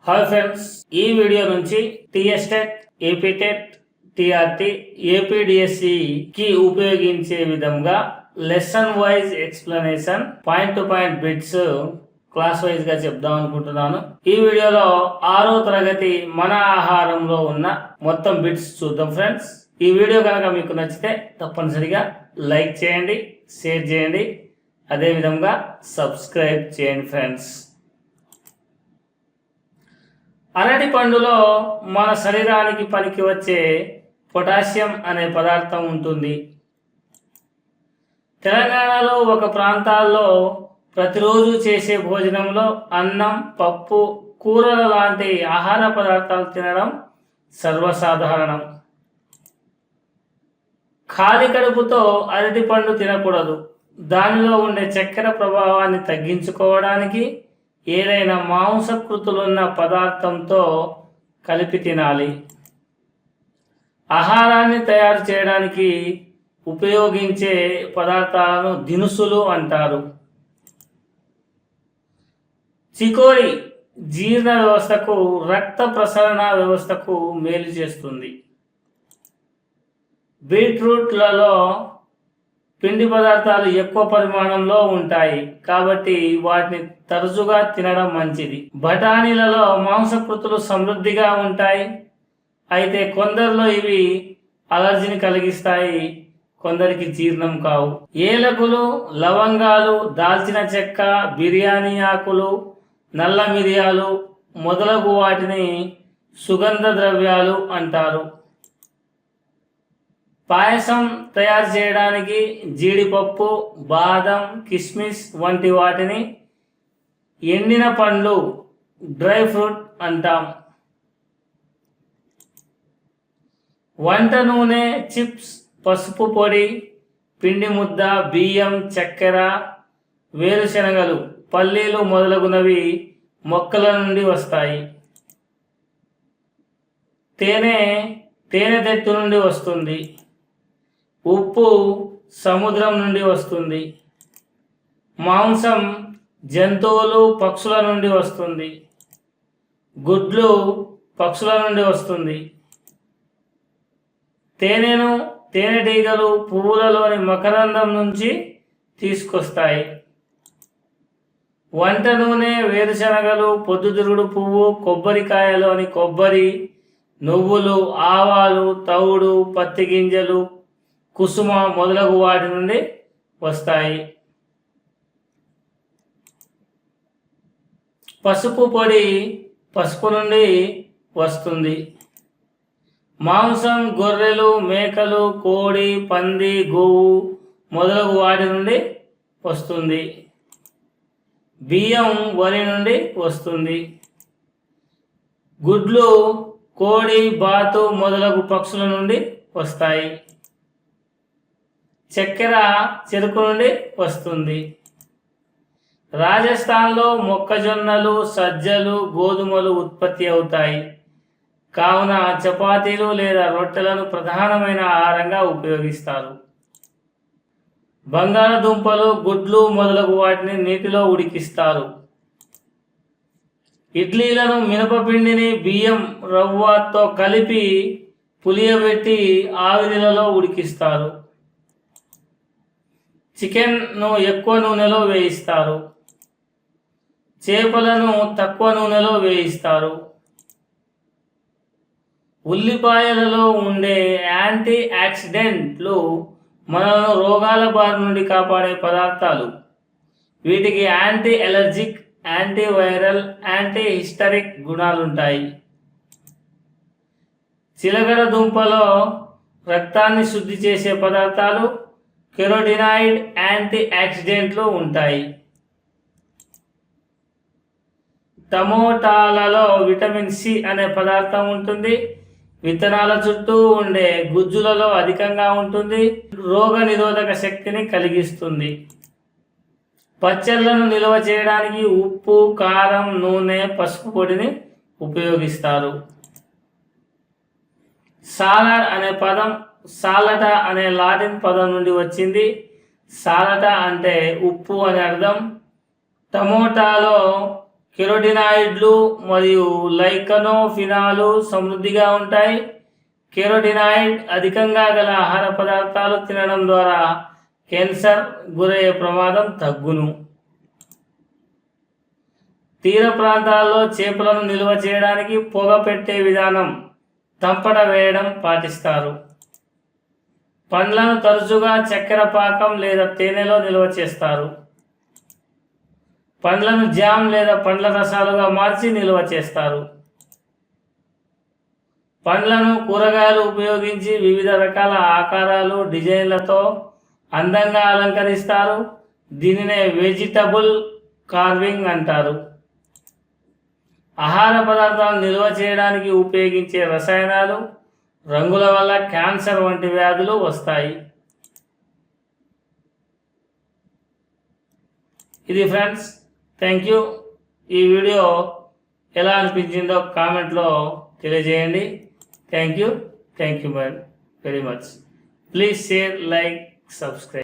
Hi friends, ఈ video నుంచి TS TET, APTET, TRT, APDSC కి ఉపయోగించే విధంగా lesson wise explanation, point to point bits class wise గా చెప్దాం అనుకుంటున్నాను. ఈ వీడియోలో 6వ తరగతి మన ఆహారంలో ఉన్న మొత్తం బిట్స్ చూద్దాం ఫ్రెండ్స్. ఈ వీడియో కనుక మీకు నచ్చితే తప్పనిసరిగా లైక్ చేయండి, షేర్ చేయండి, అదేవిధంగా సబ్స్క్రైబ్ చేయండి ఫ్రెండ్స్. అరటి పండులో మన శరీరానికి పనికి వచ్చే పొటాషియం అనే పదార్థం ఉంటుంది. తెలంగాణలో ఒక ప్రాంతాల్లో ప్రతిరోజు చేసే భోజనంలో అన్నం, పప్పు, కూరల లాంటి ఆహార పదార్థాలు తినడం సర్వసాధారణం. ఖాళీ కడుపుతో అరటి పండు తినకూడదు. దానిలో ఉండే చక్కెర ప్రభావాన్ని తగ్గించుకోవడానికి ఏదైనా మాంసకృతులున్న పదార్థంతో కలిపి తినాలి. ఆహారాన్ని తయారు చేయడానికి ఉపయోగించే పదార్థాలను దినుసులు అంటారు. చికోరి జీర్ణ వ్యవస్థకు, రక్త ప్రసరణ వ్యవస్థకు మేలు చేస్తుంది. బీట్రూట్లలో పిండి పదార్థాలు ఎక్కువ పరిమాణంలో ఉంటాయి కాబట్టి వాటిని తరచుగా తినడం మంచిది. బఠానీలలో మాంసకృతులు సమృద్ధిగా ఉంటాయి. అయితే కొందరిలో ఇవి అలర్జీని కలిగిస్తాయి, కొందరికి జీర్ణం కావు. ఏలకులు, లవంగాలు, దాల్చిన చెక్క, బిర్యానీ ఆకులు, నల్ల మిరియాలు మొదలగు వాటిని సుగంధ ద్రవ్యాలు అంటారు. పాయసం తయారు చేయడానికి జీడిపప్పు, బాదం, కిస్మిస్ వంటి వాటిని ఎండిన పండ్లు, డ్రై ఫ్రూట్ అంటాం. వంట నూనె, చిప్స్, పసుపు పొడి, పిండి ముద్ద, బియ్యం, చక్కెర, వేరుశనగలు, పల్లీలు మొదలగునవి మొక్కల నుండి వస్తాయి. తేనె నుండి వస్తుంది. ఉప్పు సముద్రం నుండి వస్తుంది. మాంసం జంతువులు, పక్షుల నుండి వస్తుంది. గుడ్లు పక్షుల నుండి వస్తుంది. తేనెను తేనెటీగలు పువ్వులలోని మకరందం నుంచి తీసుకొస్తాయి. వంట నూనె, వేరుశనగలు, పొద్దుతిరుగుడు పువ్వు, కొబ్బరికాయలోని కొబ్బరి, నువ్వులు, ఆవాలు, తవుడు, పత్తి గింజలు, కుసుమ మొదలగు వాటి నుండి వస్తాయి. పసుపు పొడి పసుపు నుండి వస్తుంది. మాంసం గొర్రెలు, మేకలు, కోడి, పంది, గోవు మొదలగు వాటి నుండి వస్తుంది. బియ్యం వరి నుండి వస్తుంది. గుడ్లు కోడి, బాతు మొదలగు పక్షుల నుండి వస్తాయి. చక్కెర చెరుకు నుండి వస్తుంది. రాజస్థాన్లో మొక్కజొన్నలు, సజ్జలు, గోధుమలు ఉత్పత్తి అవుతాయి. కావున చపాతీలు లేదా రొట్టెలను ప్రధానమైన ఆహారంగా ఉపయోగిస్తారు. బంగాళదుంపలు, గుడ్లు మొదలగు వాటిని నీటిలో ఉడికిస్తారు. ఇడ్లీలను మినపపిండిని బియ్యం రవ్వతో కలిపి పులియబెట్టి ఆవిరిలలో ఉడికిస్తారు. చికెన్ను ఎక్కువ నూనెలో వేయిస్తారు. చేపలను తక్కువ నూనెలో వేయిస్తారు. ఉల్లిపాయలలో ఉండే యాంటీ ఆక్సిడెంట్లు మనలను రోగాల బారి నుండి కాపాడే పదార్థాలు. వీటికి anti allergic, anti viral, anti hysteric గుణాలుంటాయి. చిలకడ దుంపలో రక్తాన్ని శుద్ధి చేసే పదార్థాలు, కెరోటినాయిడ్, యాంటీ ఆక్సిడెంట్లు ఉంటాయి. టమోటాలలో విటమిన్ సి అనే పదార్థం ఉంటుంది. విత్తనాల చుట్టూ ఉండే గుజ్జులలో అధికంగా ఉంటుంది. రోగ నిరోధక శక్తిని కలిగిస్తుంది. పచ్చళ్ళను నిల్వ చేయడానికి ఉప్పు, కారం, నూనె, పసుపు పొడిని ఉపయోగిస్తారు. సాలడ్ అనే పదం సాలట అనే లాటిన్ పదం నుండి వచ్చింది. సాలట అంటే ఉప్పు అని అర్థం. టమోటాలో కెరోటినాయిడ్లు మరియు లైకనోఫినాలు సమృద్ధిగా ఉంటాయి. కెరోటినాయిడ్ అధికంగా గల ఆహార పదార్థాలు తినడం ద్వారా క్యాన్సర్ గురయ్యే ప్రమాదం తగ్గును. తీర ప్రాంతాల్లో చేపలను నిల్వ చేయడానికి పొగ పెట్టే విధానం తంపడ వేయడం పాటిస్తారు. పండ్లను తరచుగా చక్కెర పాకం లేదా తేనెలో నిల్వ చేస్తారు. పండ్లను జామ్ లేదా పండ్ల రసాలుగా మార్చి నిల్వ చేస్తారు. పండ్లను కూరగాయలు ఉపయోగించి వివిధ రకాల ఆకారాలు డిజైన్లతో అందంగా అలంకరిస్తారు. దీనినే వెజిటబుల్ కార్వింగ్ అంటారు. ఆహార పదార్థాలను నిల్వ చేయడానికి ఉపయోగించే రసాయనాలు, రంగుల వల్ల క్యాన్సర్ వంటి వ్యాధులు వస్తాయి. ఇది ఫ్రెండ్స్, థ్యాంక్ యూ. ఈ వీడియో ఎలా అనిపించిందో కామెంట్లో తెలియజేయండి. Thank you very much. Please share, like, subscribe.